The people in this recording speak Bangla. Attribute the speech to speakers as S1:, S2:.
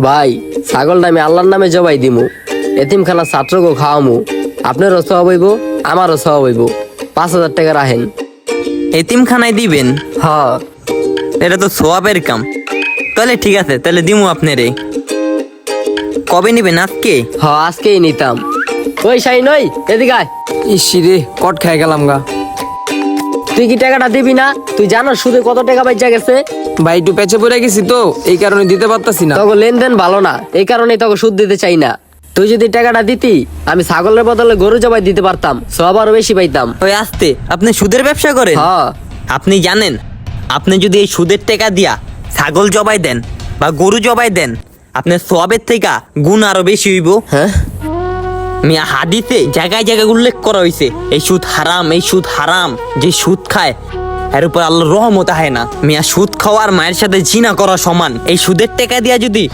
S1: ভাই ছাগলটা আমি আল্লাহর নামে জবাই দিমু, এতিমখানা ছাত্রকে খাওয়ামু, আপনারও সওয়াব হইব আমারও সওয়াব হইব। 5,000 টাকা রাখেন।
S2: এতিমখানায় দিবেন?
S1: হ
S2: এটা তো সোয়াবের কাম। তাহলে ঠিক আছে, তাহলে দিমু আপনারে। কবে নিবেন? আজকে?
S1: হ আজকেই নিতাম। ওই শাইন ওই এদিকে আয়।
S3: ইসিরে কট খাই গেলাম গা।
S1: তুই কি টাকাটা দিবি না? তুই জানো সুদে কত টাকা বাইচা গেছে?
S3: ভাই একটু পেঁচে পড়ে গেছি তো, এই কারণে দিতে পারতাছি না।
S1: তোকে লেনদেন ভালো না, এই কারণেই তোকে সুদ দিতে চাই না। তুই যদি টাকাটা দিতি আমি ছাগলের বদলে গরু জবাই দিতে পারতাম, সব আরো বেশি পাইতাম।
S2: ওই আসতে, আপনি সুদের ব্যবসা করেন?
S1: হ
S2: আপনি জানেন, আপনি যদি এই সুদের টাকা দিয়া ছাগল জবাই দেন বা গরু জবাই দেন, আপনার সোয়াবের থেকে গুণ আরো বেশি হইব।
S1: হ্যাঁ
S2: মিয়া হাদিসে জায়গায় জায়গায় উল্লেখ করা হয়েছে এই সুদ হারাম, এই সুদ হারাম। যে সুদ খায় এর উপর আল্লাহর রহমত আহে না। মিয়া সুদ খাওয়ার মায়ের সাথে জিনা করা সমান। এই সুদের টাকা দিয়া যদি